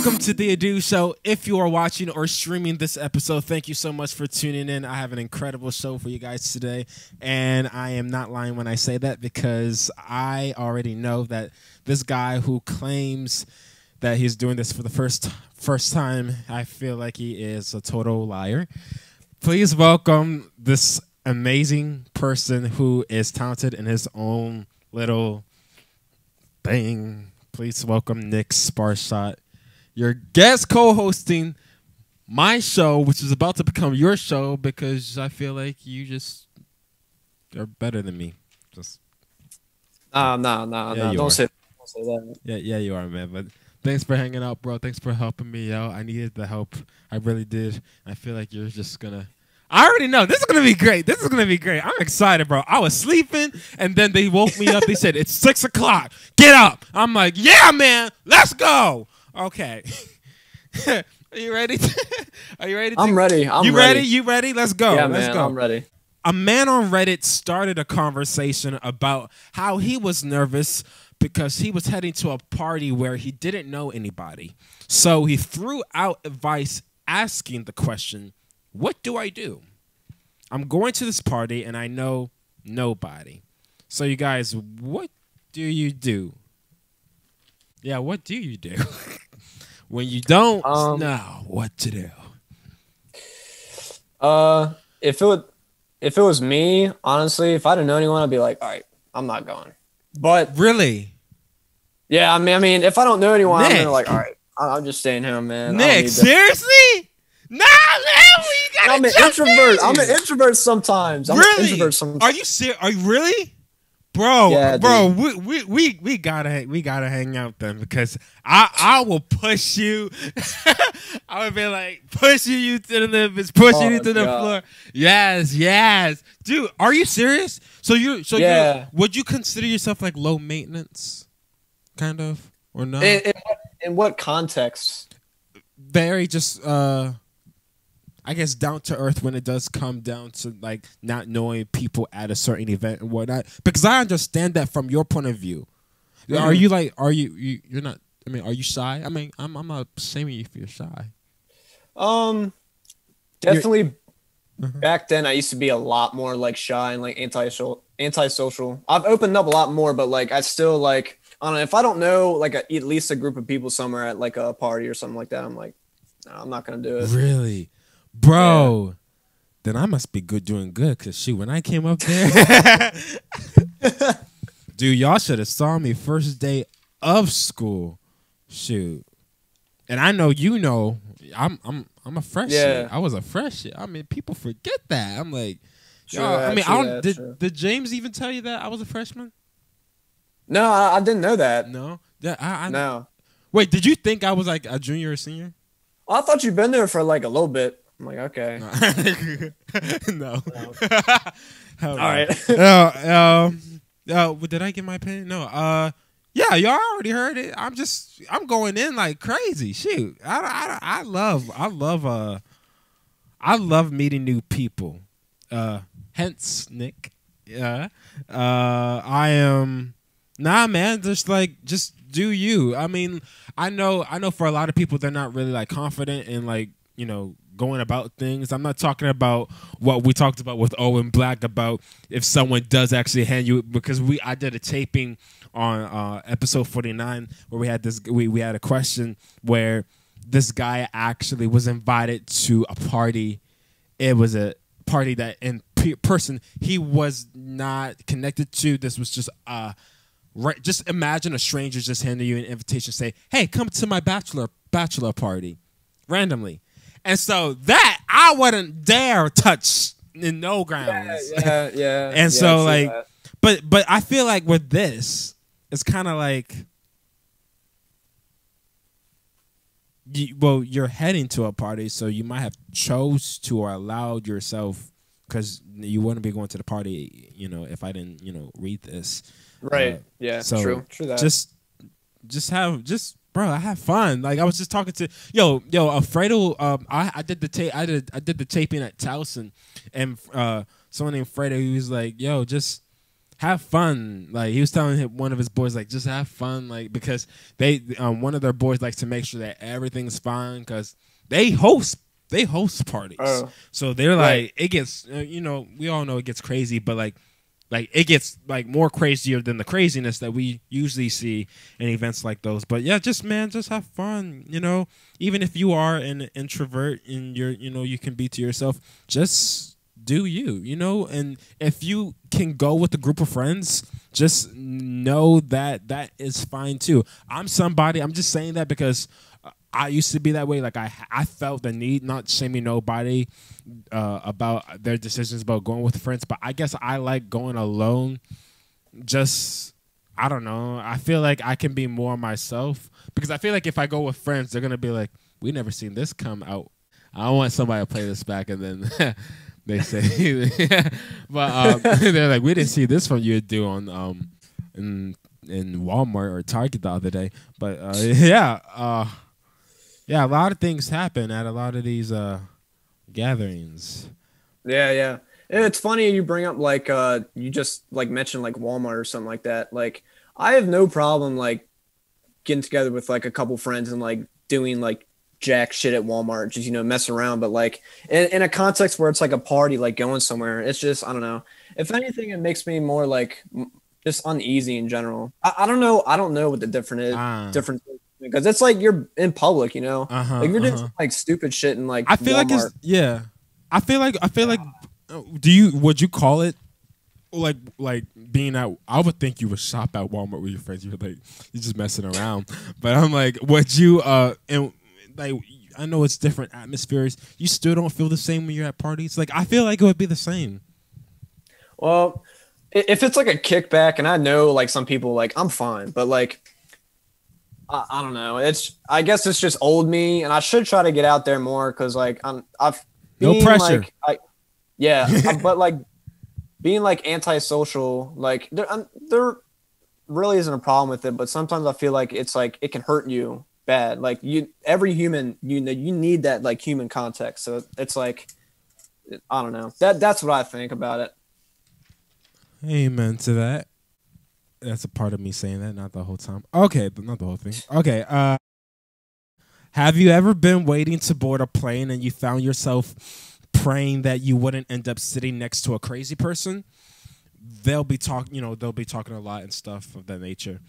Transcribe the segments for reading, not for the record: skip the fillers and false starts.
Welcome to the THEADUSHOW. If you are watching or streaming this episode, thank you so much for tuning in. I have an incredible show for you guys today, and I am not lying when I say that because I already know that this guy who claims that he's doing this for the first time, I feel like he is a total liar. Please welcome this amazing person who is talented in his own little thing. Please welcome Nick SPARSHOTT, your guest co-hosting my show, which is about to become your show because I feel like you just are better than me. Just No, don't say that. Yeah, you are, man. But thanks for hanging out, bro. Thanks for helping me out. I needed the help. I really did. I feel like you're just gonna. I already know this is gonna be great. This is gonna be great. I'm excited, bro. I was sleeping, and then they woke me up. They said it's 6 o'clock. Get up. I'm like, yeah, man. Let's go. Okay. Are you ready? Are you ready? I'm ready. You ready? You ready? Let's go. Yeah, Let's man. go. I'm ready. A man on Reddit started a conversation about how he was nervous because he was heading to a party where he didn't know anybody. So he threw out advice asking the question, what do I do? I'm going to this party and I know nobody. So you guys, what do you do? Yeah, what do you do? When you don't know what to do. If it was me, honestly, if I didn't know anyone, I'd be like, all right, I'm not going. But really? Yeah, I mean, if I don't know anyone, Nick. I'm gonna like, all right, I'm just staying home, man. Nick, seriously? Nah, man, you gotta I'm an introvert. I'm an introvert sometimes. I'm really? an introvert sometimes. Are you serious? Are you really? Bro, Yeah, bro, we gotta hang out then because I will push you. I would be like pushing you to the limits, pushing you to the floor. Yes, dude. Are you serious? Would you consider yourself like low maintenance, kind of, or no? In what context? Very just I guess down to earth when it does come down to like not knowing people at a certain event and whatnot. Because I understand that from your point of view. Mm-hmm. Are you like you're not? I mean, are you shy? I mean, I'm not shaming you if you're shy. Definitely. Back then, I used to be a lot more like shy and like antisocial. I've opened up a lot more, but like I still like I don't know if I don't know like at least a group of people somewhere at like a party or something like that. I'm like, no, I'm not gonna do it. Really. Bro, yeah. Then I must be doing good, because shoot, when I came up there, dude, y'all should have saw me first day of school. Shoot. And I know I'm a freshman. Yeah. I was a freshman. I mean, people forget that. I'm like, did James even tell you that I was a freshman? No, I didn't know that. No? Yeah, no. Wait, did you think I was like a junior or senior? I thought you'd been there for like a little bit. I'm like, okay. No. All right. Did I get my pen? No. Yeah, y'all already heard it. I'm going in like crazy. Shoot. I love meeting new people. Hence Nick. Yeah. I am man, just do you. I mean, I know for a lot of people they're not really like confident in like, going about things. I'm not talking about what we talked about with Owen Black about if someone does actually hand you, because I did a taping on episode 49 where we had we had a question where this guy actually was invited to a party. It was a party that in person he was not connected to. This was just right. Just imagine a stranger just handing you an invitation, say, "Hey, come to my bachelor party," randomly. And so that I wouldn't dare touch in no grounds. Yeah. And so like, but I feel like with this, it's kind of like, you're heading to a party, so you might have chose to or allowed yourself, because you wouldn't be going to the party, if I didn't, read this. Right. Yeah. So true that. Bro, I have fun. Like I was just talking to Fredo. I did the taping at Towson, and someone named Fredo. He was like, "Yo, just have fun. Like he was telling one of his boys, like just have fun, like because they one of their boys likes to make sure that everything's fine because they host parties. Oh, So they're right. like it gets we all know it gets crazy, but like it gets like more crazier than the craziness that we usually see in events like those. But yeah, just have fun. Even if you are an introvert and you can be to yourself, just do you. And if you can go with a group of friends, just know that is fine too. I'm just saying that because I used to be that way. Like I felt the need, not shaming nobody about their decisions about going with friends, but I guess I like going alone. Just I don't know. I feel like I can be more myself because I feel like if I go with friends, they're gonna be like, "We never seen this come out." I don't want somebody to play this back and then they say, but they're like, "We didn't see this from you do on in Walmart or Target the other day." But yeah. Yeah, a lot of things happen at a lot of these gatherings. Yeah. And it's funny you bring up like you just like mentioned like Walmart or something like that. Like I have no problem like getting together with like a couple friends and like doing like jack shit at Walmart, just mess around. But like in a context where it's like a party, like going somewhere, it's just I don't know. If anything, it makes me more like just uneasy in general. I don't know. I don't know what the difference is. Because it's like you're in public, like you're doing like stupid shit and like I feel Walmart. like it's I feel like would you call it like being at I would think you would shop at Walmart with your friends. You're like you're just messing around. But I'm like, would you and like I know it's different atmospheres. You still don't feel the same when you're at parties? Like I feel like it would be the same. Well, if it's like a kickback and I know like some people like I'm fine, but like I don't know. I guess it's just old me, and I should try to get out there more because like I've no pressure. But like being like antisocial, like there really isn't a problem with it, but sometimes I feel like it's like it can hurt you bad. Like every human, you need that like human context. So it's like I don't know. That's what I think about it. Amen to that. That's a part of me saying that, not the whole time. Okay, but not the whole thing. Okay. Have you ever been waiting to board a plane and you found yourself praying that you wouldn't end up sitting next to a crazy person? They'll be talking a lot and stuff of that nature.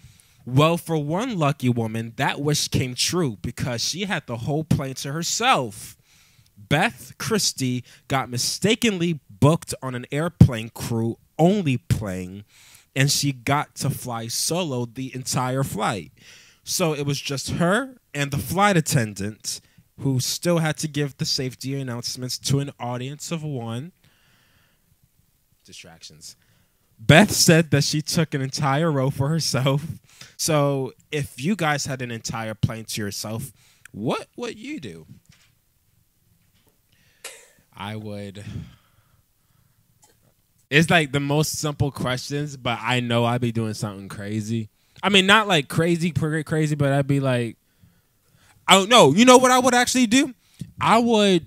Well, for one lucky woman, that wish came true because she had the whole plane to herself. Beth Christie got mistakenly booked on an airplane crew only plane, and she got to fly solo the entire flight. So it was just her and the flight attendant who still had to give the safety announcements to an audience of one. Distractions. Beth said that she took an entire row for herself. So if you guys had an entire plane to yourself, what would you do? I would... It's like the most simple questions, but I know I'd be doing something crazy. I mean, not like crazy, but I'd be like, I don't know. You know what I would actually do? I would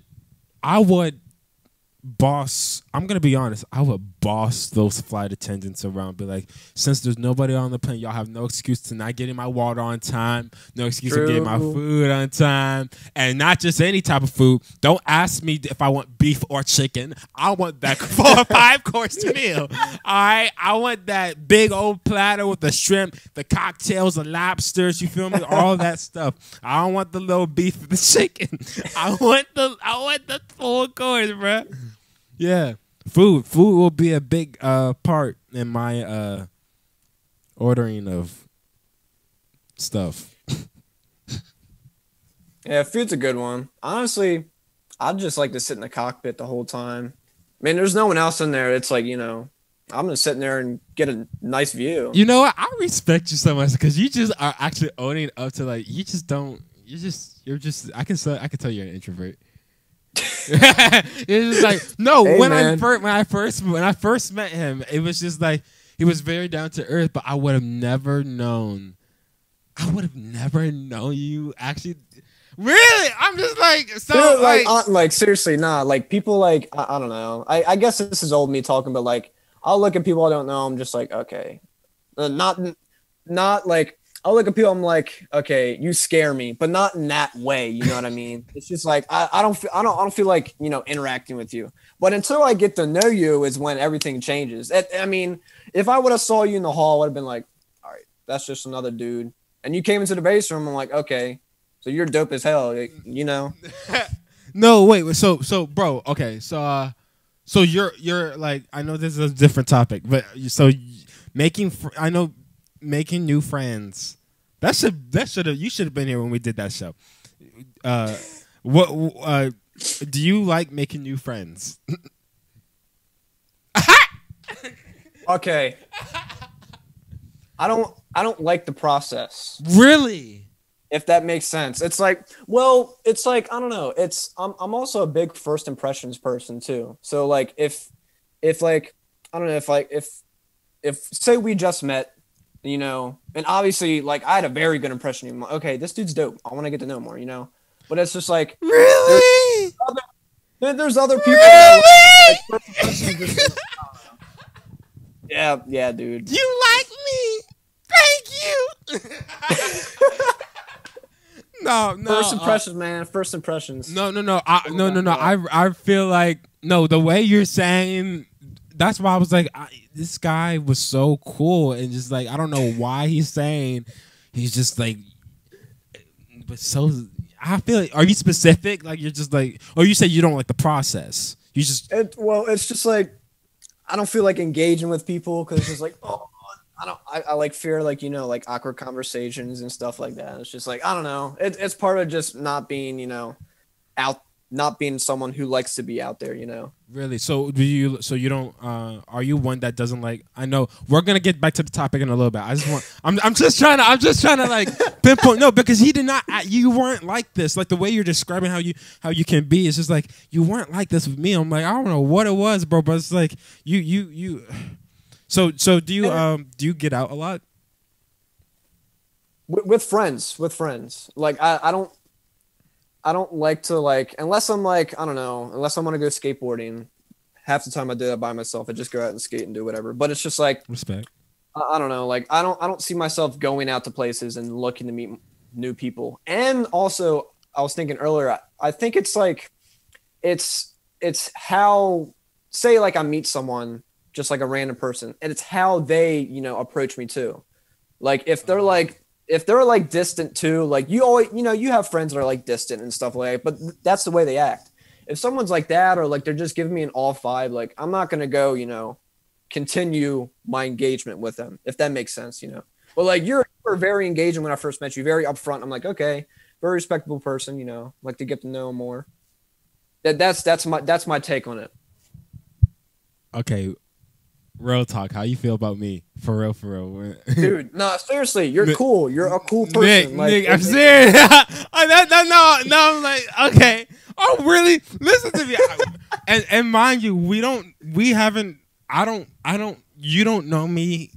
boss. I'm gonna be honest. I would boss those flight attendants around. Be like, since there's nobody on the plane, y'all have no excuse to not getting my water on time. No excuse for getting my food on time, and not just any type of food. Don't ask me if I want beef or chicken. I want that 4 or 5 course meal. All right, I want that big old platter with the shrimp, the cocktails, the lobsters. You feel me? All that stuff. I don't want the little beef and the chicken. I want the full course, bro. Yeah, food will be a big part in my ordering of stuff. Yeah, food's a good one. Honestly, I'd just like to sit in the cockpit the whole time. I mean, there's no one else in there. It's like, I'm gonna sit in there and get a nice view. You know what? I respect you so much because you just are actually owning up to like you're just I can tell you're an introvert. It's like no. Hey, when I first met him, it was just like he was very down to earth. But I would have never known. I would have never known you actually. Really, I'm just like so. Dude, like seriously, nah. Like people like I don't know. I guess this is old me talking, but like I'll look at people I don't know. I'm just like, okay, not like I'll look at people. I'm like, okay, you scare me, but not in that way. You know what I mean? It's just like I don't feel like interacting with you. But until I get to know you is when everything changes. I mean, if I would have saw you in the hall, I would have been like, all right, that's just another dude. And you came into the bass room. I'm like, okay, so you're dope as hell. No, wait. So, bro. Okay. So you're like, I know this is a different topic, but I know making new friends. You should have been here when we did that show. What do you like making new friends? Okay. I don't like the process. Really? If that makes sense. It's like, I don't know. I'm also a big first impressions person too. So like if like I don't know if say we just met, and obviously like I had a very good impression of him. Okay, this dude's dope. I want to get to know more, But it's just like really there's other people really? that, like, yeah, dude. You like me? Thank you. No. First impressions, man. First impressions. No. I feel like the way you're saying. That's why I was like, this guy was so cool, and just like I don't know why he's saying he's just like, but so I feel like, are you specific? Like you're just like, or you say you don't like the process. You just it's just like I don't feel like engaging with people because it's just like I like fear like like awkward conversations and stuff like that. It's just like I don't know. It's part of just not being not being someone who likes to be out there. Really? So do you? So you don't? Are you one that doesn't like? I know we're gonna get back to the topic in a little bit. I'm just trying to like pinpoint. No, because he did not. You weren't like this. Like the way you're describing how you can be. It's just like you weren't like this with me. I'm like I don't know what it was, bro. But it's like you. So do you get out a lot? With friends. Like I don't like to like unless I'm like I don't know unless I want to go skateboarding. Half the time I do that by myself. I just go out and skate and do whatever. But it's just like respect. I don't know. Like I don't see myself going out to places and looking to meet new people. And also I was thinking earlier. I think it's like it's how say like I meet someone just like a random person and it's how they approach me too. Like if they're like distant too, like you always, you have friends that are like distant and stuff like that, but that's the way they act. If someone's like that, or like they're just giving me an all five, like I'm not going to go, continue my engagement with them, if that makes sense, But like you were very engaging when I first met you, very upfront. I'm like, okay, very respectable person, like to get to know more. That's my take on it. Okay. Real talk, how you feel about me? For real. Dude, no, seriously, you're cool. You're a cool person. Nick, I'm serious. No, I'm like, okay. Oh, really? Listen to me. And mind you, you don't know me.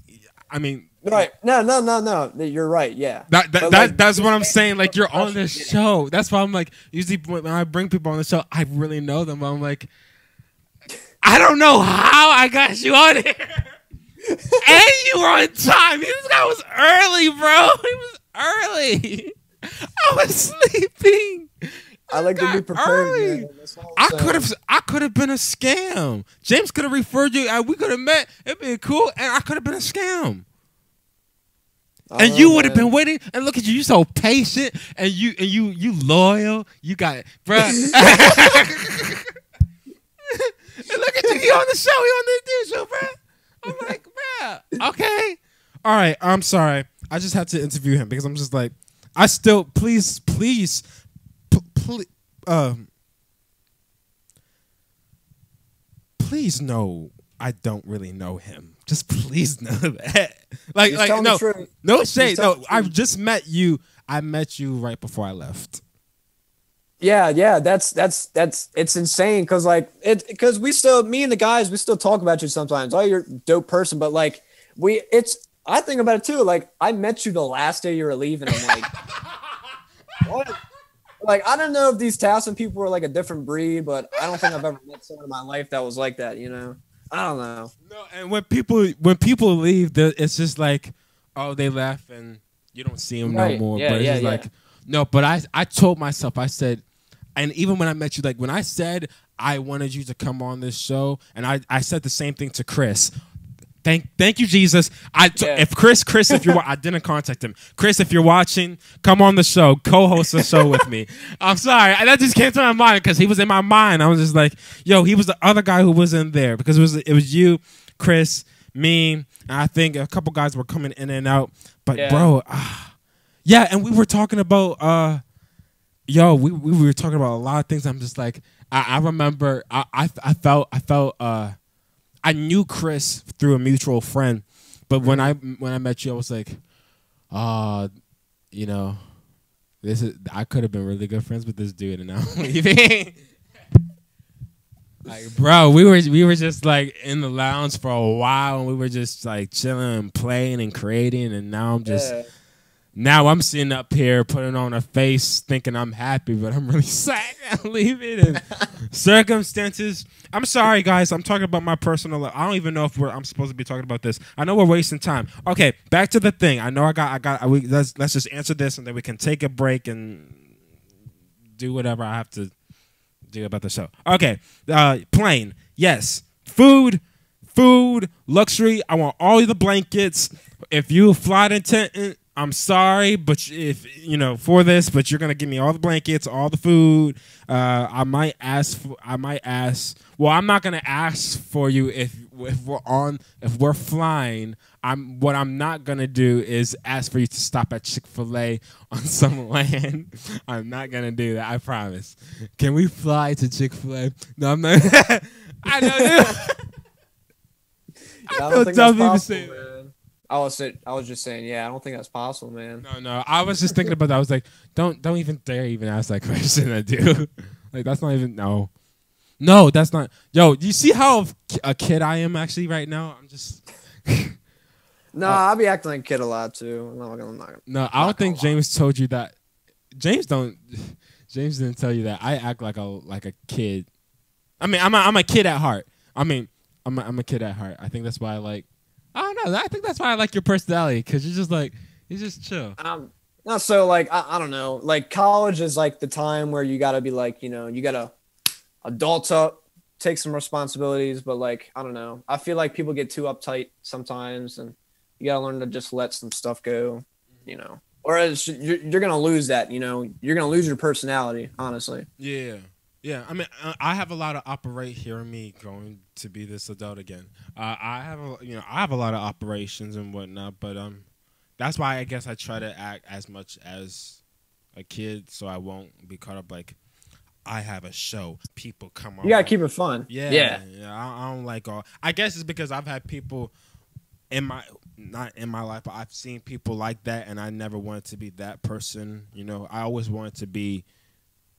I mean, right. No. You're right. Yeah. That's what I'm saying. Like, you're on this show. That's why I'm like, usually when I bring people on the show, I really know them. I'm like, I don't know how I got you on here. And you were on time. This guy was early, bro. He was early. I was sleeping. I like to be prepared. I could have been a scam. James could have referred you. We could have met. It'd been cool, and I could have been a scam. And you would have been waiting. And look at you. You're so patient, and you loyal. You got it, bro. And look at you. You on the show. You on the show, bro. I'm like, bro. Okay. All right. I'm sorry. I just had to interview him because I'm just like, I still please know I don't really know him. Just please know that. Like no shade. No, I've just met you. I met you right before I left. Yeah, that's it's insane because me and the guys, we still talk about you sometimes. Oh, you're a dope person, but like I think about it too. Like I met you the last day you were leaving. I'm like, what? Like I don't know if these Towson people were like a different breed, but I don't think I've ever met someone in my life that was like that. I don't know. No, and when people leave, it's just like, oh, they left and you don't see them no more. Yeah, but it's yeah, just yeah. like, no. But I told myself, I said, and even when I met you, like when I said I wanted you to come on this show, and I said the same thing to Chris. Thank you, Jesus. If Chris, if you're, I didn't contact him. Chris, if you're watching, come on the show, co-host the show with me. I'm sorry, that just came to my mind because he was in my mind. I was just like, yo, he was the other guy who was in there because it was you, Chris, me, and I think a couple guys were coming in and out. But bro, yeah, and we were talking about, we were talking about a lot of things. I'm just like, I remember, I felt. I knew Chris through a mutual friend, but when I met you, I was like, you know, I could have been really good friends with this dude, and now I'm leaving. Like, bro, we were just like in the lounge for a while, and we were just like chilling and playing and creating, and now I'm just. Now I'm sitting up here putting on a face thinking I'm happy, but I'm really sad I'm leaving. And circumstances. I'm sorry, guys. I'm talking about my personal life. I don't even know if I'm supposed to be talking about this. I know we're wasting time. Okay, back to the thing. I know let's just answer this, and then we can take a break and do whatever I have to do about the show. Okay, plane. Yes. Food, luxury. I want all of the blankets. If you fly to tent, I'm sorry, but if for this, but you're gonna give me all the blankets, all the food. I might ask. Well, I'm not gonna ask for you if we're flying. What I'm not gonna do is ask for you to stop at Chick-fil-A on some land. I'm not gonna do that. I promise. Can we fly to Chick-fil-A? No, I'm not. I know. I feel dumb even saying that. I was just saying, I don't think that's possible, man. No. I was just thinking about that. I was like, don't even dare even ask that question, dude. Like, that's not even No, that's not. Yo, do you see how a kid I am actually right now? I'm just. No, I'll be acting like a kid a lot too. No, I don't think James told you that. James didn't tell you that. I act like a kid. I mean, I'm a kid at heart. I'm a kid at heart. I think that's why I like. I don't know. I think that's why I like your personality, because you're just chill. Not so like I don't know. Like college is like the time where you gotta be like, you gotta adult up, take some responsibilities. But like I don't know. I feel like people get too uptight sometimes, and you gotta learn to just let some stuff go, Or else you're gonna lose that. You're gonna lose your personality. Honestly. Yeah. Yeah, I mean, I have a lot of operate. Hearing me going to be this adult again. I have a lot of operations and whatnot, but that's why I guess I try to act as much as a kid, so I won't be caught up like I have a show. People come on. You gotta keep it fun. Yeah. I don't like all. I guess it's because I've had people not in my life, but I've seen people like that, and I never wanted to be that person. I always wanted to be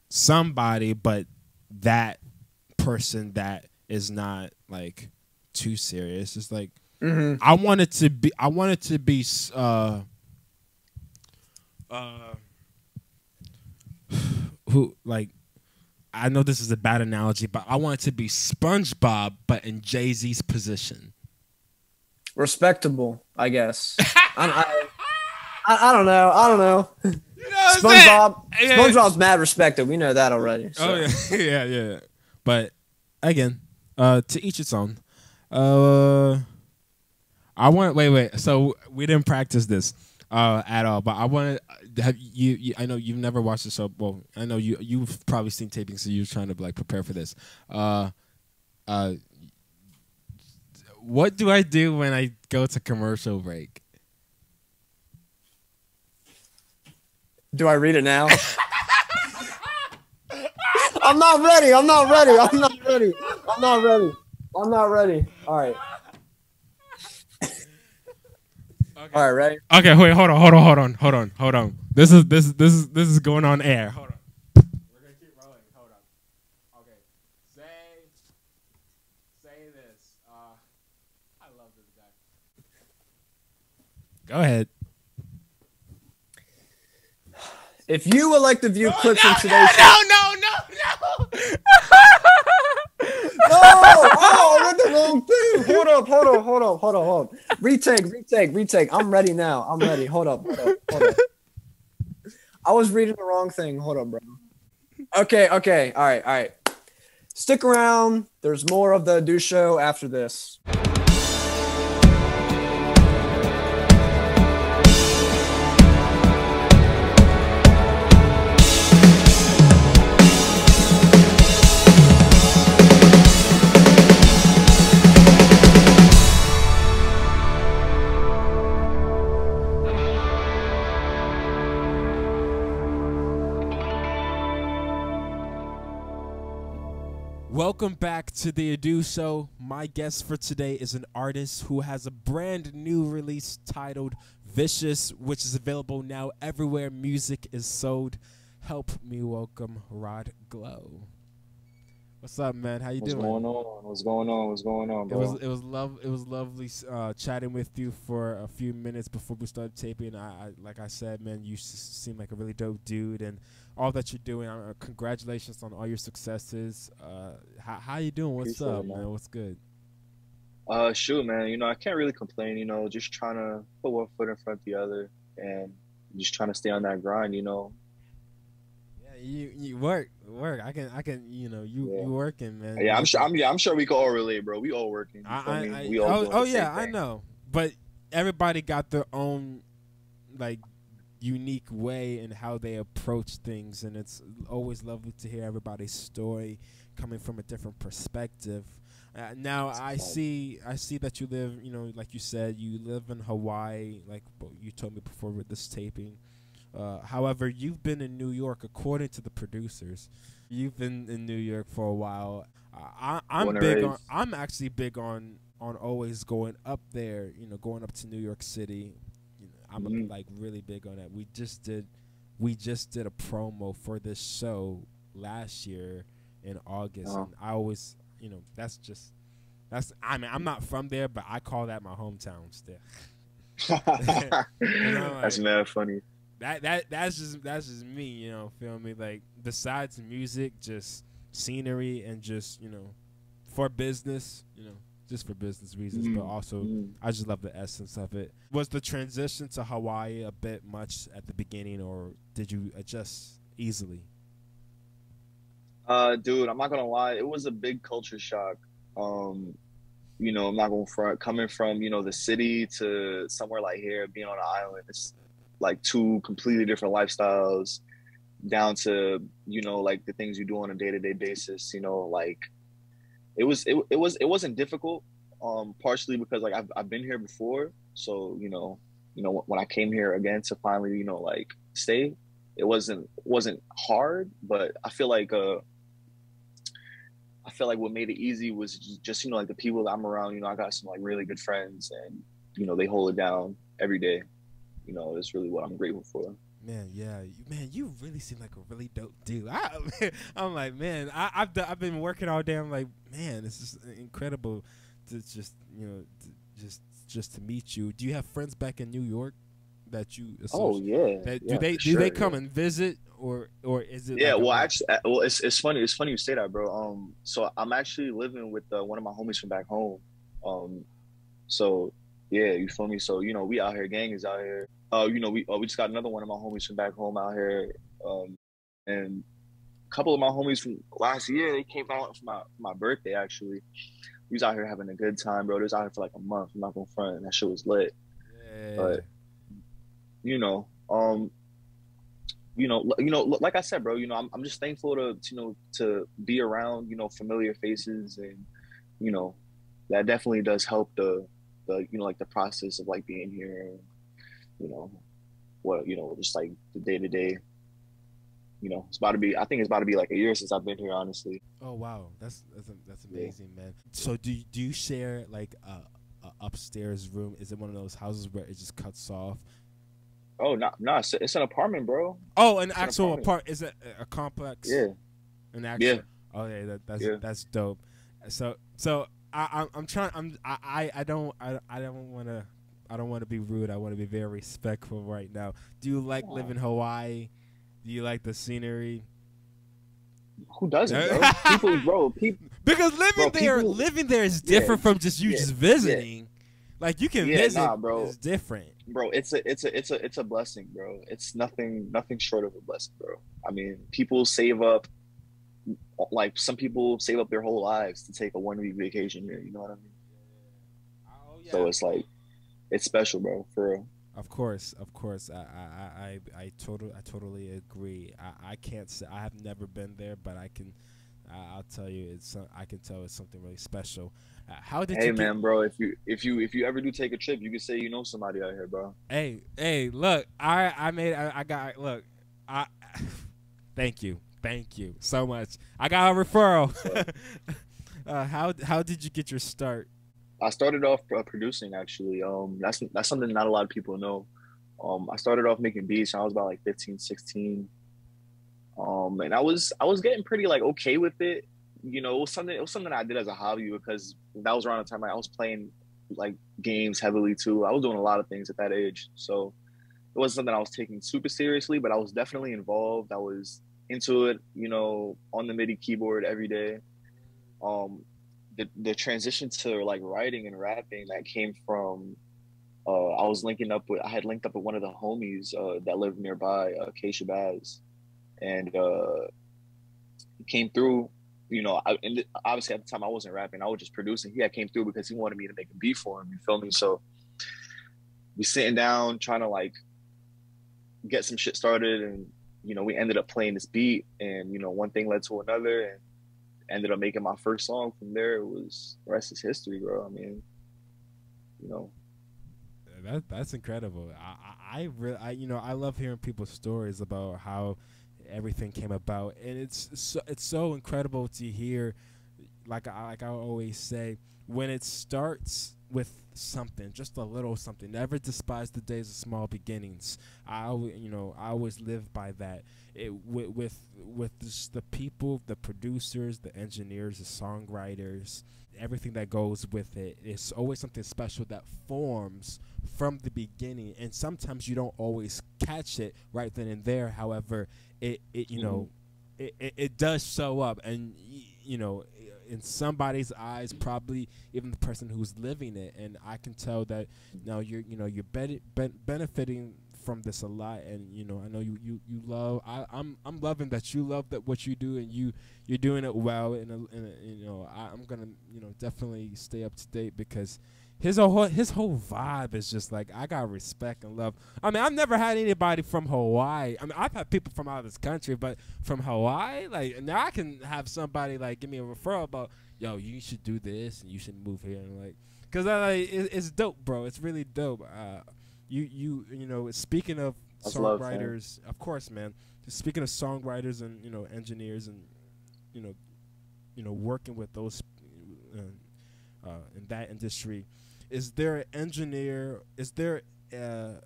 somebody, but that person that is not like too serious. It's like I wanted to be who, like, I know this is a bad analogy, but I wanted to be SpongeBob, but in Jay-Z's position. Respectable, I guess. I don't know. SpongeBob's mad respected. We know that already. So. Oh yeah. But again, to each its own. I want wait. So we didn't practice this at all, but I want to have you. I know you've never watched the show. Well, I know you've probably seen taping, so you're trying to like prepare for this. What do I do when I go to commercial break? Do I read it now? I'm not ready. All right. Okay. All right, ready? Okay, wait, hold on. This is going on air. Hold on. We're gonna keep rolling. Hold on. Okay. Say this. I love this guy. Go ahead. If you would like to view clips from today's show. No. No! Oh, I read the wrong thing. Retake. I'm ready now. I'm ready. Hold up. I was reading the wrong thing. Hold up, bro. Okay. All right. Stick around. There's more of the Do Show after this. Welcome back to the THEADUSHOW. My guest for today is an artist who has a brand new release titled Vicious, which is available now everywhere music is sold. Help me welcome Rod Glow. What's up, man? How you doing? What's going on, bro? It was lovely chatting with you for a few minutes before we started taping. I like I said, man, you seem like a really dope dude, and all that you're doing. Congratulations on all your successes. How you doing? What's Appreciate up, it, man? What's good? Shoot, man. I can't really complain. Just trying to put one foot in front of the other, and just trying to stay on that grind. Yeah, you work. I can. You working, man. Yeah, I'm sure we can all relate, bro. We all working. We all doing the same I thing. know. But everybody got their own like unique way in how they approach things, and it's always lovely to hear everybody's story coming from a different perspective. Now I see that you live, like you said, you live in Hawaii, like you told me before with this taping. However, you've been in New York, according to the producers. You've been in New York for a while. I'm actually big on always going up there. Going up to New York City. I'm like really big on that. We just did a promo for this show last year in August, and I always, I'm not from there, but I call that my hometown still. That's mad funny. That's just me, feel me? Like, besides music, just scenery and just, for business, just for business reasons, but also I just love the essence of it. Was the transition to Hawaii a bit much at the beginning, or did you adjust easily? Dude, I'm not gonna lie, it was a big culture shock. I'm not going front, coming from, the city to somewhere like here, being on an island. It's like two completely different lifestyles, down to, like the things you do on a day-to-day basis, like it wasn't difficult, partially because like I've been here before. So, when I came here again to finally, like stay, it wasn't hard, but I feel like what made it easy was just like the people that I'm around. I got some like really good friends, and they hold it down every day. It's really what I'm grateful for. Man, yeah, man, you really seem like a really dope dude. I'm like, man, I've been working all day. I'm like, man, it's just incredible to just just to meet you. Do you have friends back in New York that you? Oh yeah. Do they come and visit, or is it? Yeah, like it's funny. It's funny you say that, bro. So I'm actually living with one of my homies from back home. So yeah, you feel me? So we out here, gang is out here. We just got another one of my homies from back home out here. And a couple of my homies from last year, they came out for my birthday actually. We was out here having a good time, bro. They was out here for like a month. I'm not gonna front, and that shit was lit. Yeah. But like I said, bro, I'm just thankful to be around, familiar faces, and that definitely does help the like the process of like being here, just like the day to day. I think it's about to be like a year since I've been here, honestly. Oh wow, that's amazing, man. So do you share like a upstairs room? Is it one of those houses where it just cuts off? Oh no, it's an apartment, bro. Oh, an actual apartment. Is it a complex? Yeah. An actual. Yeah. Oh yeah, that's dope. So I'm trying. I don't want to be rude. I want to be very respectful right now. Do you like living in Hawaii? Do you like the scenery? Who doesn't, bro? People. Because living there is different from just just visiting. Like you can Yeah, visit, nah, bro. it's different. Bro, it's a blessing, bro. It's nothing short of a blessing, bro. I mean, people save up, like some people save up their whole lives to take a 1 week vacation here. You know what I mean? Oh So yeah. it's like it's special, bro, for real. Of course. I totally agree. I can't say I have never been there, but I'll tell you, I can tell it's something really special. How did Hey you get? man, bro, if you ever do take a trip, you can say you know somebody out here, bro. Hey, look, I got look, I thank you so much. I got a referral. How did you get your start? I started off producing actually. That's something not a lot of people know. I started off making beats when I was about like 15, 16. And I was getting pretty like okay with it. You know, it was something I did as a hobby because that was around the time I was playing like games heavily too. I was doing a lot of things at that age, so it wasn't something I was taking super seriously. But I was definitely involved. I was into it. You know, on the MIDI keyboard every day. Um, the transition to like writing and rapping that came from I had linked up with one of the homies that lived nearby, K Shabazz, and he came through. You know, obviously at the time I wasn't rapping; I was just producing. He had came through because he wanted me to make a beat for him. You feel me? So we sitting down trying to like get some shit started, and you know we ended up playing this beat, and you know one thing led to another, and ended up making my first song. From there, it was the rest is history, bro. I mean, you know. That's incredible. I really, I love hearing people's stories about how everything came about, and it's so incredible to hear. Like I always say, when it starts with something, just a little something. Never despise the days of small beginnings. I always live by that. With the people, the producers, the engineers, the songwriters, everything that goes with it. It's always something special that forms from the beginning, and sometimes you don't always catch it right then and there. However, it does show up, and in somebody's eyes, probably even the person who's living it. And I can tell that now you're benefiting from this a lot, and I know you love. I'm loving that you love that what you do, and you're doing it well. And I'm gonna definitely stay up to date because his whole vibe is just like, I got respect and love. I mean, I've never had anybody from Hawaii. I mean, I've had people from out of this country, but from Hawaii, like, now I can have somebody like give me a referral about, yo, you should do this and you should move here, and like, because it's dope, bro. It's really dope. Speaking of That's songwriters, of course, man. Speaking of songwriters and engineers and working with those in that industry, is there an engineer? Is there a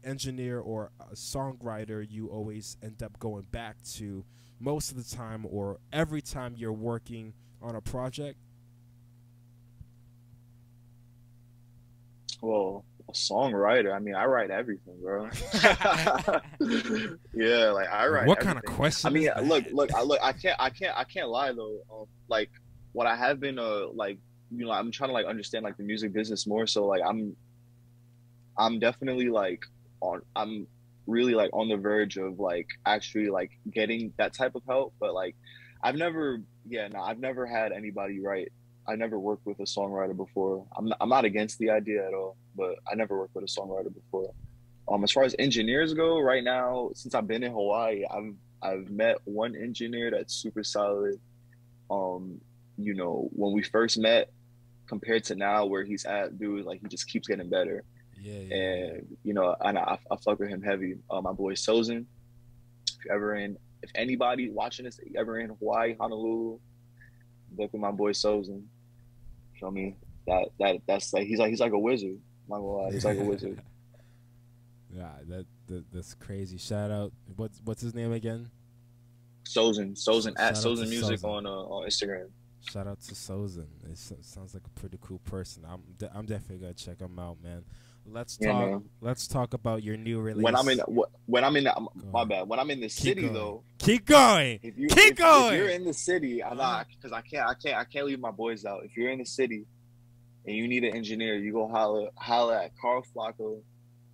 engineer or a songwriter you always end up going back to most of the time, or every time you're working on a project? Well, a songwriter. I mean, I write everything, bro. Yeah, like I write. What everything. kind of question? I mean, is that? look. I can't lie though. Like, what I have been, like, I'm trying to like understand like the music business more. So like, I'm definitely like I'm really like on the verge of like actually like getting that type of help. But like, I've never had anybody write. I never worked with a songwriter before. I'm not against the idea at all, but I never worked with a songwriter before. As far as engineers go, right now, since I've been in Hawaii, I've met one engineer that's super solid. When we first met, compared to now where he's at, dude, like he just keeps getting better. Yeah. And and I fuck with him heavy. My boy Sozin. If anybody watching this, ever in Hawaii, Honolulu, look at my boy Sozin. Feel me? That's like he's like a wizard. I'm not gonna lie, he's like a wizard. Yeah, that's crazy. Shout out. What's his name again? Sozin at Shout out to Sozin Music Sozin. on Instagram. Shout out to Sozin. It sounds like a pretty cool person. I'm definitely gonna check him out, man. Let's Yeah, talk. man. Let's talk about your new release. When I'm in my on. bad. When I'm in the city going. though, Keep going. if Keep going. you're in the city, I'm not because I can't leave my boys out. If you're in the city, and you need an engineer, you go holla at Carl Flacco,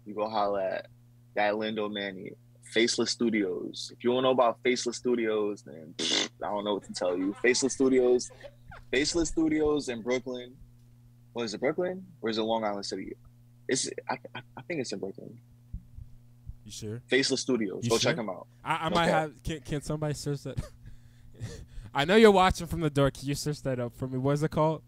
you go holla at that Lindo Manny. Faceless Studios. If you don't know about Faceless Studios, then I don't know what to tell you. Faceless Studios in Brooklyn. What is it, Brooklyn? Or is it Long Island City? I think it's in Brooklyn. You sure? Faceless Studios. Go check them out. I might have. Can somebody search that? I know you're watching from the door. Can you search that up for me? What is it called?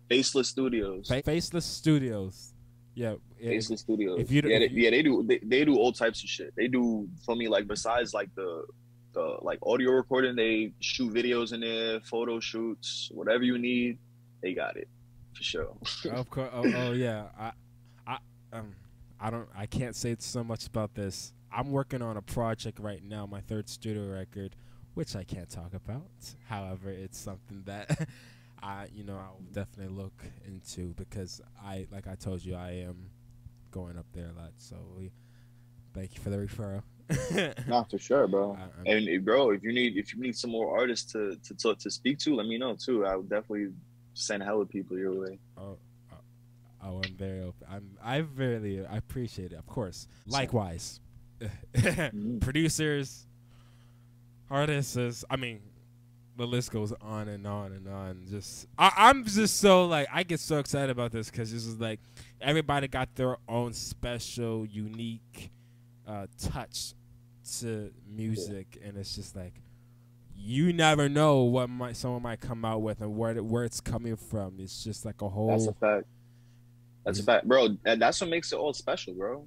Faceless Studios. Faceless Studios. Yeah. Faceless Studios. They do all types of shit. They do for me, like, besides like the like audio recording, they shoot videos in there, photo shoots, whatever you need, they got it for sure. Of course. Oh yeah. I can't say so much about this. I'm working on a project right now, my third studio record, which I can't talk about. However, it's something that I'll definitely look into, because like I told you, I am going up there a lot. So thank you for the referral. Not for sure, bro. And bro, if you need some more artists to speak to, let me know too. I would definitely send hella people your way. I'm very open. I appreciate it, of course. Likewise, producers, artists. I mean, the list goes on and on and on. I'm just so, like, I get so excited about this, because this is like everybody got their own special, unique touch to music, and it's just like you never know what someone might come out with and where it's coming from. It's just like a whole. That's a fact. That's a fact, bro. That's what makes it all special, bro.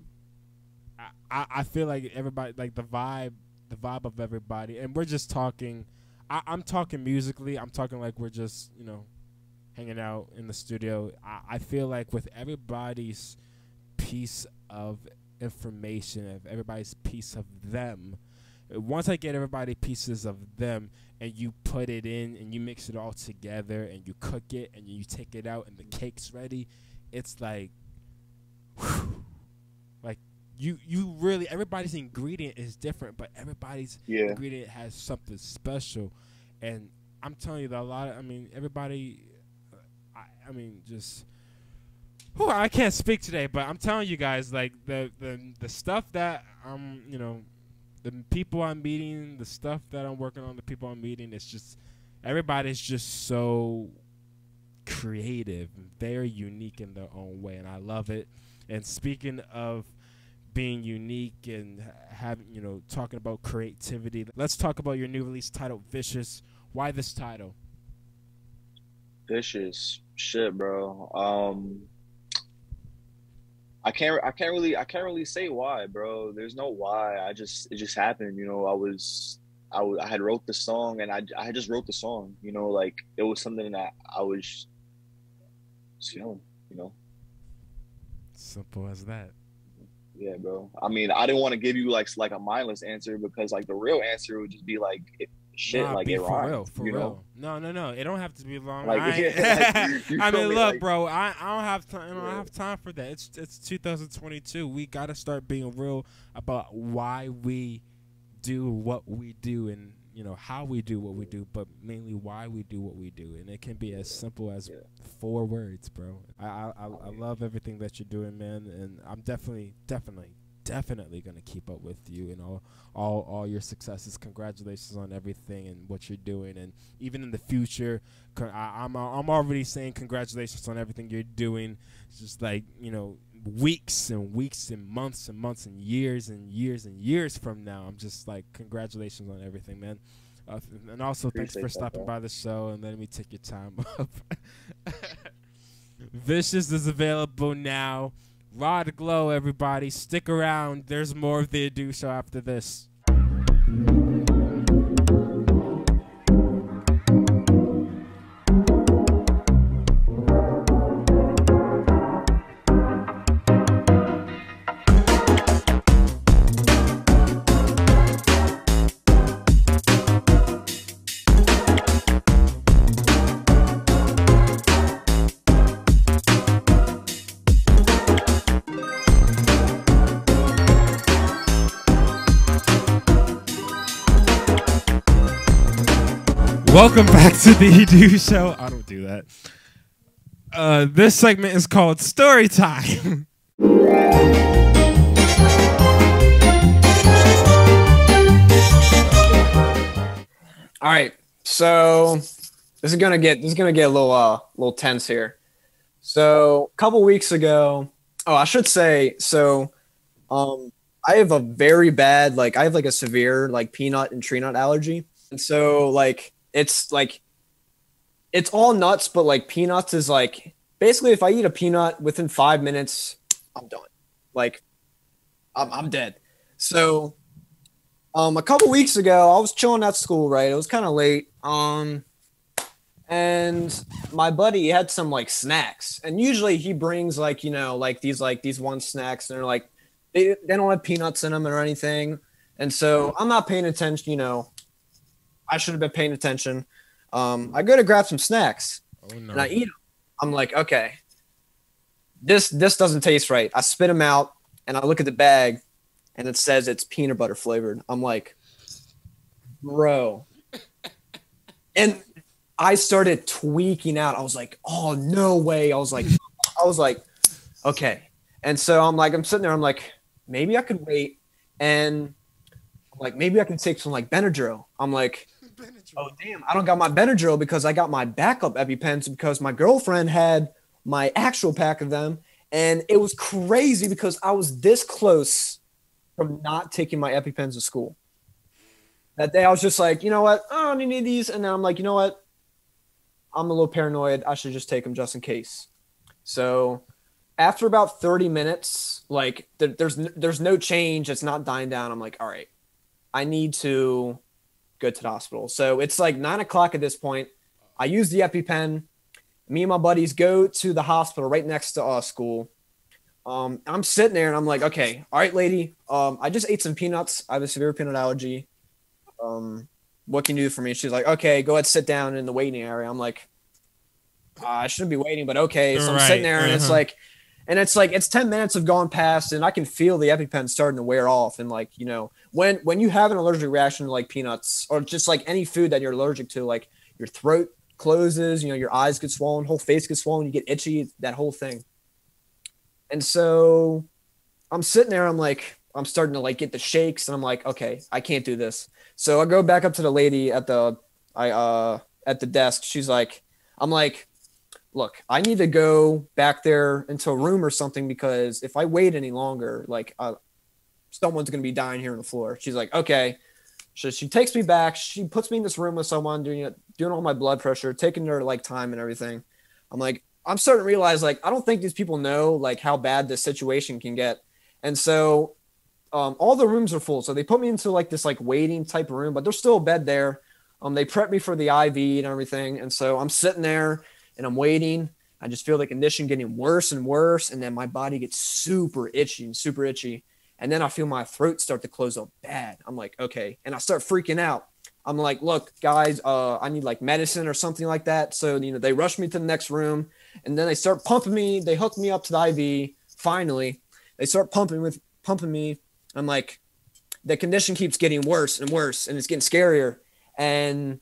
I feel like everybody, like the vibe of everybody, and we're just talking. I'm talking musically. I'm talking like we're just, hanging out in the studio. I feel like with everybody's piece of information, of everybody's piece of them, once I get everybody pieces of them and you put it in and you mix it all together and you cook it and you take it out and the cake's ready, it's like, whew, like you really, everybody's ingredient is different, but everybody's ingredient has something special. And I'm telling you that everybody, just, I can't speak today, but I'm telling you guys, like the stuff that the people I'm meeting, the stuff that I'm working on, the people I'm meeting, it's just, everybody's just so creative and very unique in their own way, and I love it. And speaking of being unique and having, talking about creativity, let's talk about your new release titled Vicious. Why this title? Vicious shit, bro. I can't really say why, bro. There's no why. It just happened. I had wrote the song, and I just wrote the song. Like, it was something that I was just feeling. Simple as that. Yeah, bro. I mean, I didn't want to give you like a mindless answer, because like the real answer would just be like shit, like it rhymes. For real. No. It don't have to be long. Like, I mean, look, bro. I don't have time. I don't have time for that. It's 2022. We gotta start being real about why we do what we do, and how we do what we do, but mainly why we do what we do. And it can be as simple as 4 words, bro. I love everything that you're doing, man, and I'm definitely gonna keep up with you and all your successes. Congratulations on everything and what you're doing, and even in the future, I'm already saying congratulations on everything you're doing. It's just like, weeks and weeks and months and years and years and years from now, I'm just like, congratulations on everything, man. And also, thanks for stopping by the show and letting me take your time up. Vicious is available now. Raw to Glow, everybody. Stick around. There's more of the Adu Show after this. Welcome back to the Adu Show. I don't do that. This segment is called Story Time. All right, so this is gonna get a little tense here. So a couple weeks ago, I should say, I have a very bad, I have like a severe peanut and tree nut allergy, and so it's all nuts, but peanuts is basically if I eat a peanut within 5 minutes, I'm done. I'm dead. So a couple weeks ago, I was chilling at school, right? It was kind of late. And my buddy had some snacks, and usually he brings these one snacks, and they're they don't have peanuts in them or anything. And so I'm not paying attention. I should have been paying attention. I go to grab some snacks, and I eat them. I'm like, okay, this doesn't taste right. I spit them out, and I look at the bag, and it says it's peanut butter flavored. I'm like, bro. And I started tweaking out. I was like, oh, no way. I was like, okay. And so I'm sitting there. I'm like, maybe I could wait. And I'm like, maybe I can take some Benadryl. I'm like, oh, damn, I don't got my Benadryl because I got my backup EpiPens because my girlfriend had my actual pack of them. And it was crazy because I was this close from not taking my EpiPens to school. That day I was just like, you know what? I don't need these. And then I'm like, you know what? I'm a little paranoid. I should just take them just in case. So after about 30 minutes, there's no change. It's not dying down. I'm like, all right, I need to go to the hospital. So it's 9:00 at this point. I use the EpiPen. Me and my buddies go to the hospital right next to our school. I'm sitting there and I'm like, okay, all right, lady. I just ate some peanuts. I have a severe peanut allergy. What can you do for me? She's like, okay, go ahead, sit down in the waiting area. I'm like, I shouldn't be waiting, but okay. So I'm sitting there and it's 10 minutes have gone past and I can feel the EpiPen starting to wear off. And when you have an allergic reaction to peanuts or just any food that you're allergic to, your throat closes, your eyes get swollen, whole face gets swollen, you get itchy, that whole thing. And so I'm sitting there, I'm starting to get the shakes and I'm like, okay, I can't do this. So I go back up to the lady at the desk. She's like, I'm like, look, I need to go back there into a room or something because if I wait any longer, someone's going to be dying here on the floor. She's like, okay. So she takes me back. She puts me in this room with someone doing all my blood pressure, taking their time and everything. I'm like, I'm starting to realize I don't think these people know how bad this situation can get. And so all the rooms are full. So they put me into this waiting type of room, but there's still a bed there. They prep me for the IV and everything. And so I'm sitting there and I'm waiting. I just feel the condition getting worse and worse. And then my body gets super itchy. And then I feel my throat start to close up bad. I'm like, okay. And I start freaking out. I'm like, look, guys, I need medicine or something like that. So, they rush me to the next room and then they start pumping me. They hook me up to the IV. Finally, they start pumping me. I'm like, the condition keeps getting worse and worse and it's getting scarier. And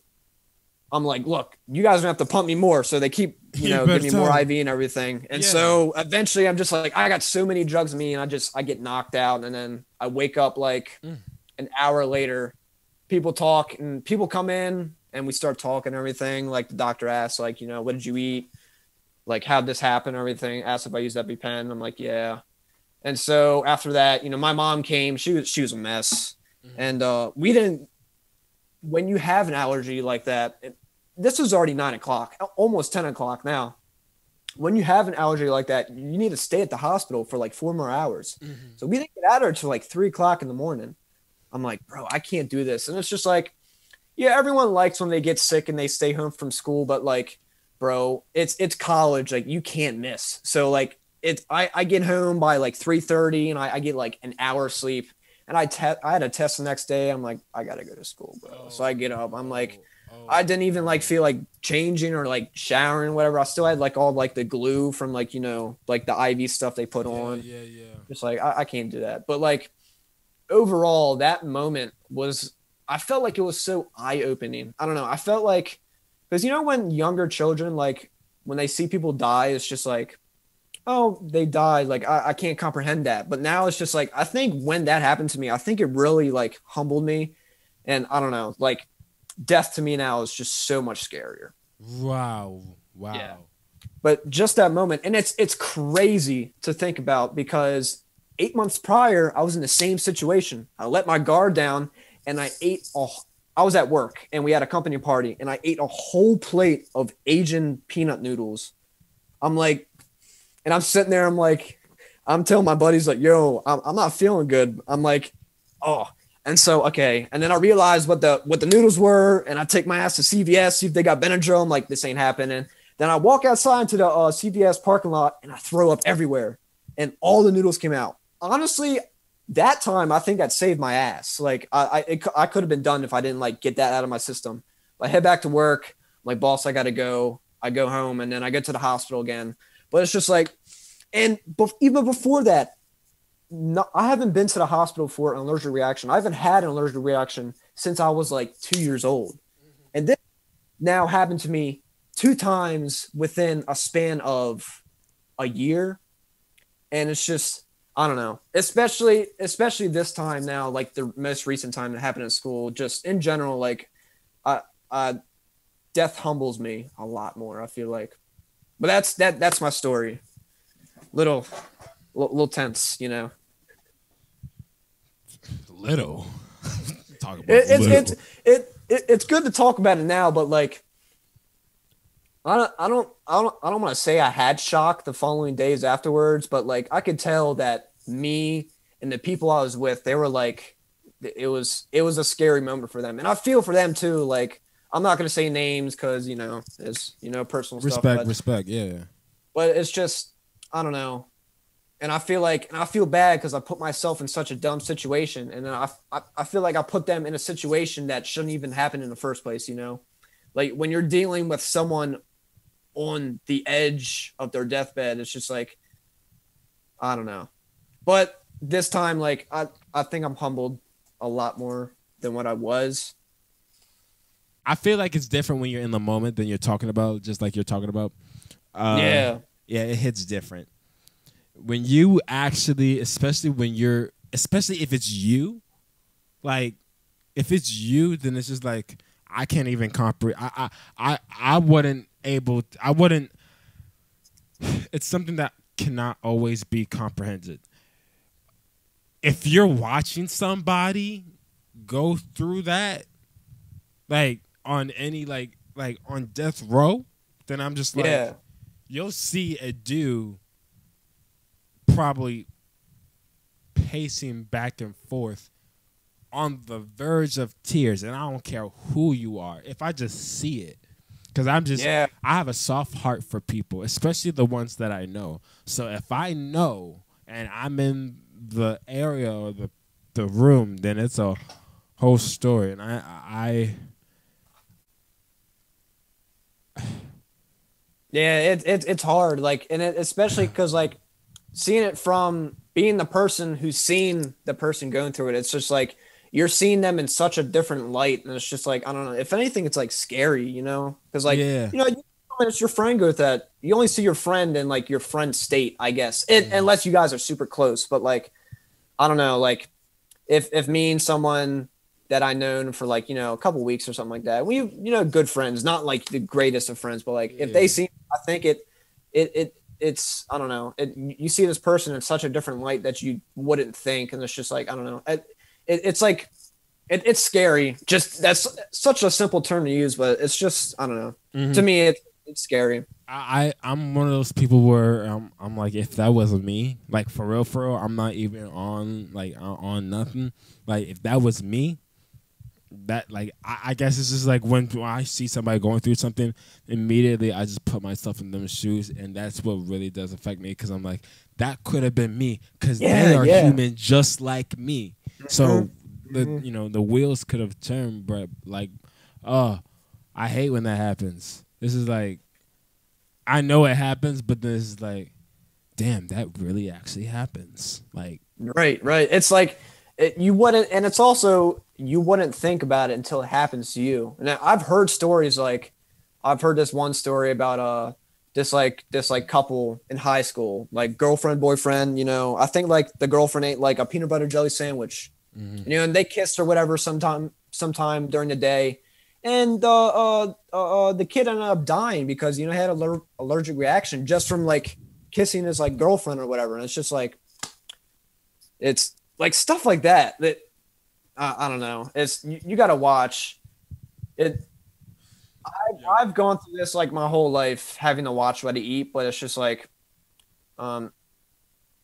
I'm like, look, you guys are gonna have to pump me more. So they keep, giving me more IV and everything. And so eventually I'm just I got so many drugs in me and I get knocked out. And then I wake up an hour later, people talk and people come in and we start talking and everything. The doctor asks, what did you eat? How'd this happen? Everything. Asked if I used EpiPen. I'm like, yeah. And so after that, my mom came, she was a mess. Mm-hmm. And we didn't, when you have an allergy like that, this was already 9:00, almost 10:00 now. When you have an allergy like that, you need to stay at the hospital for 4 more hours. Mm-hmm. So we didn't get out of there till 3:00 in the morning. I'm like, bro, I can't do this. And it's just everyone likes when they get sick and they stay home from school, but bro, it's college. You can't miss. So I get home by 3:30 and I get an hour sleep and I had a test the next day. I'm like, I gotta go to school, bro. So I get up. I'm like, I didn't even feel changing or showering, whatever. I still had all the glue from the IV stuff they put on. Yeah. Just I can't do that. But overall, that moment I felt it was so eye opening. I don't know. I felt because when younger children when when they see people die, it's just like, oh, they died. Like I can't comprehend that. But now it's just like, I think when that happened to me, I think it really like humbled me. And I don't know, like death to me now is just so much scarier. Wow. Yeah. But just that moment, and it's crazy to think about, because 8 months prior, I was in the same situation. I let my guard down and I was at work and we had a company party and I ate a whole plate of Asian peanut noodles. I'm like, and I'm sitting there, I'm like, I'm telling my buddies like, yo, I'm not feeling good. I'm like, oh. And so, okay. And then I realized what the noodles were, and I take my ass to CVS, see if they got Benadryl. I'm like, this ain't happening. Then I walk outside into the CVS parking lot and I throw up everywhere and all the noodles came out. Honestly, that time, I think that saved my ass. Like I could have been done if I didn't like get that out of my system. I head back to work. I'm like, boss, I got to go. I go home and then I get to the hospital again. But it's just like, and even before that, no, I haven't been to the hospital for an allergic reaction. I haven't had an allergic reaction since I was like 2 years old. And this now happened to me 2 times within a span of a year. And it's just, I don't know, especially this time now, like the most recent time that happened in school, just in general, like death humbles me a lot more, I feel like. But that's my story. Little tense, you know. Little. Talk about it's good to talk about it now, but like I don't want to say I had shock the following days afterwards, but like I could tell that me and the people I was with, they were like, it was a scary moment for them, and I feel for them too. Like I'm not gonna say names because you know it's personal stuff. Respect, yeah. But it's just I don't know. And I feel bad because I put myself in such a dumb situation. And then I feel like I put them in a situation that shouldn't even happen in the first place, you know? Like when you're dealing with someone on the edge of their deathbed, it's just like, I don't know. But this time, like, I think I'm humbled a lot more than what I was. I feel like it's different when you're in the moment than you're talking about, just like you're talking about. Yeah, it hits different. When you actually, especially if it's you, like if it's you, then it's just like I can't even comprehend. I wouldn't. It's something that cannot always be comprehended. If you're watching somebody go through that, like on any like on death row, then I'm just like, you'll see a dude probably pacing back and forth on the verge of tears, and I don't care who you are if I just see it, because I have a soft heart for people, especially the ones that I know. So if I know and I'm in the area or the room, then it's a whole story. And it's hard, like, and especially because like seeing it from being the person who's seen the person going through it, it's just like you're seeing them in such a different light, and it's just like, I don't know, if anything it's like scary, you know, because like you know, it's your friend go through that, you only see your friend in like your friend's state, I guess, unless you guys are super close. But like I don't know, like if me and someone that I known for like, you know, a couple weeks or something like that, we, you know, good friends, not like the greatest of friends, but like if they see, I think it's I don't know, you see this person in such a different light that you wouldn't think, and it's just like, I don't know, it's like it's scary. Just that's such a simple term to use, but it's just, I don't know. Mm-hmm. To me, it's scary. I'm one of those people where I'm like, if that wasn't me, like for real, I'm not even on nothing. Like if that was me, that like I guess it's just like when I see somebody going through something, immediately I just put myself in them shoes, and that's what really does affect me, because I'm like, that could have been me, because they are human just like me. Mm-hmm. So the wheels could have turned, but like, I hate when that happens. This is like, I know it happens, but this is like, damn, that really actually happens. Like, right. It's like you wouldn't, and it's also you wouldn't think about it until it happens to you. And I've heard stories like, I've heard this one story about this couple in high school, like girlfriend, boyfriend, you know, I think like the girlfriend ate like a peanut butter jelly sandwich, you know, and they kissed or whatever sometime during the day. And the kid ended up dying because, you know, he had an allergic reaction just from like kissing his like girlfriend or whatever. And it's just like, it's like stuff like that I don't know. It's you got to watch it. I've gone through this like my whole life having to watch what I eat, but it's just like,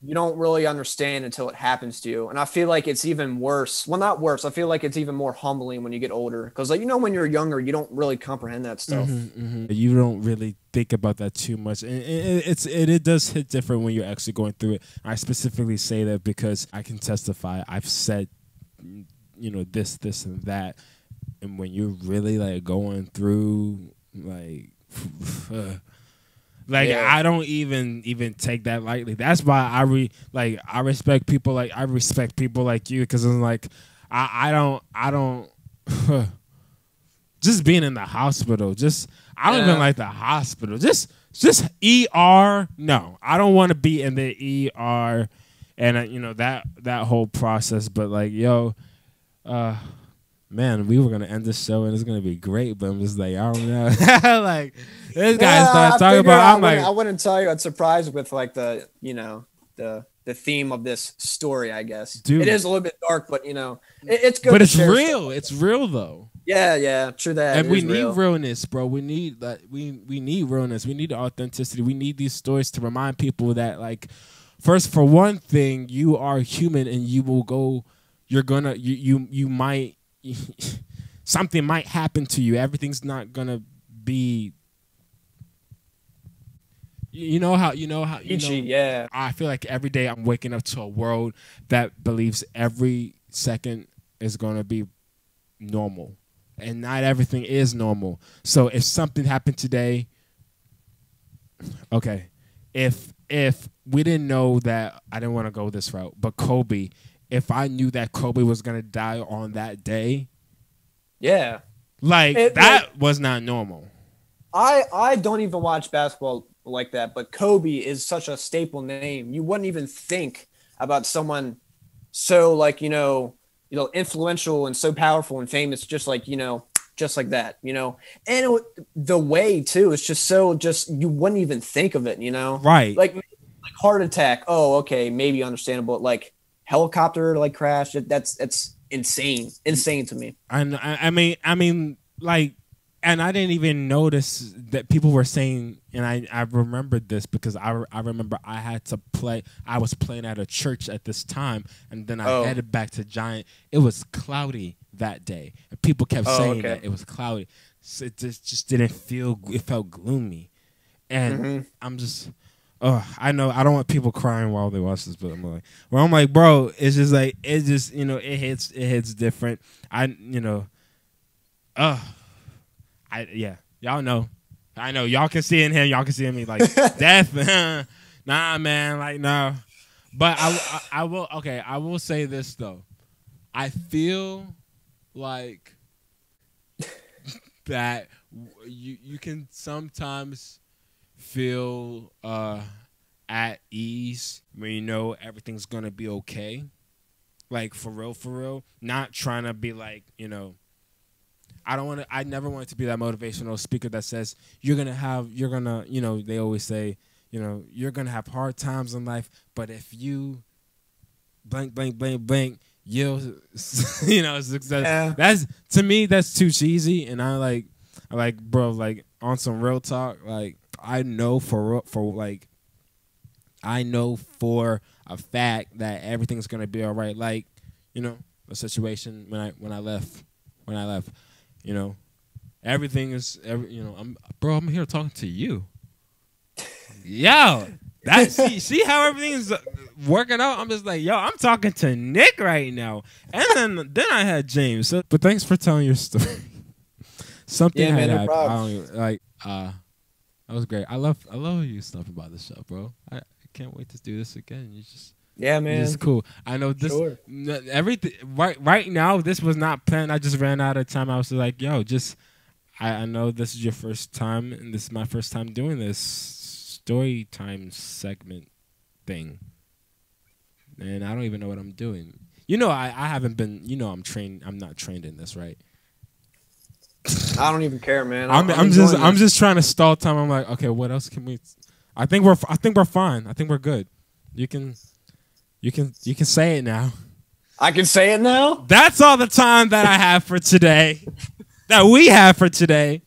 you don't really understand until it happens to you. And I feel like it's even worse. Well, not worse. I feel like it's even more humbling when you get older. Because, like, you know, when you're younger, you don't really comprehend that stuff. You don't really think about that too much. And it does hit different when you're actually going through it. I specifically say that because I can testify. I've said, you know, this, and that. And when you're really, like, going through, like... I don't even take that lightly. That's why I respect people like you, because I'm like I don't just being in the hospital. I don't even like the hospital. Just ER. No, I don't want to be in the ER, and you know that whole process. But like, yo, man, we were gonna end this show and it's gonna be great, but I'm just like, I don't know. Like this guy started talking about. I wouldn't tell you. I'd surprise with like the theme of this story. I guess, dude, it is a little bit dark, but you know, it's good. But it's real. It's real though. Yeah, true that. And we need realness, bro. We need that. We need realness. We need authenticity. We need these stories to remind people that, like, first, for one thing, you are human, and you will go. You're gonna. You might. Something might happen to you. Everything's not gonna be. You know how. Yeah. I feel like every day I'm waking up to a world that believes every second is gonna be normal, and not everything is normal. So if something happened today, okay, if we didn't know that, I didn't want to go this route, but Kobe. If I knew that Kobe was going to die on that day, yeah, that was not normal. I don't even watch basketball like that, but Kobe is such a staple name. You wouldn't even think about someone so like, you know, influential and so powerful and famous, just like that, you know, and the way too, it's just you wouldn't even think of it, you know, right? Like heart attack. Oh, okay, maybe understandable. Like, helicopter like crash. That's insane to me. I mean, like, and I didn't even notice that people were saying, and I remembered this because I remember I had to play. I was playing at a church at this time, and then I headed back to Giant. It was cloudy that day, and people kept saying that it was cloudy. So it just didn't feel. It felt gloomy, and I'm just. Oh, I know I don't want people crying while they watch this, but I'm like, bro, it's just like, it just, you know, it hits different. Y'all know, I know y'all can see in him, y'all can see in me, like death. Nah, man, like no. But I will say this though, I feel like that you can sometimes feel at ease when you know everything's gonna be okay, like for real, not trying to be like, you know, I never wanted to be that motivational speaker that says you're gonna, you know, they always say, you know, you're gonna have hard times in life, but if you blank you'll you know, success. Yeah. That's, to me, that's too cheesy, and I like bro, like on some real talk, like I know for a fact that everything's gonna be all right. Like, you know, a situation when I left, you know, everything is you know, I'm here talking to you. Yo, that see how everything is working out. I'm just like, yo, I'm talking to Nick right now, and then I had James. So, but thanks for telling your story. Something had happened. That was great. I love you stuff about the show, bro. I can't wait to do this again. You just man. It's cool. I know this. Sure. Everything right now. This was not planned. I just ran out of time. I was like, yo, I know this is your first time, and this is my first time doing this story time segment thing. And I don't even know what I'm doing. You know, I haven't been, you know, I'm not trained in this, right? I don't even care, man. I'm just trying to stall time. I'm like, okay, what else can we? I think we're fine. I think we're good. You can say it now. I can say it now? That's all the time that I have for today. That we have for today.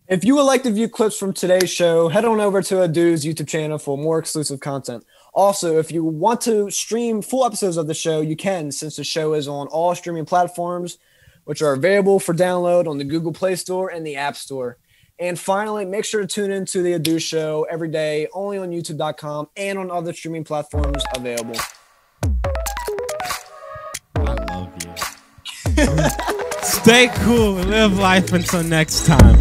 If you would like to view clips from today's show, head on over to Adu's YouTube channel for more exclusive content. Also, if you want to stream full episodes of the show, you can, since the show is on all streaming platforms, which are available for download on the Google Play Store and the App Store. And finally, make sure to tune into the Adu Show every day, only on YouTube.com and on other streaming platforms available. I love you. Stay cool and live life until next time.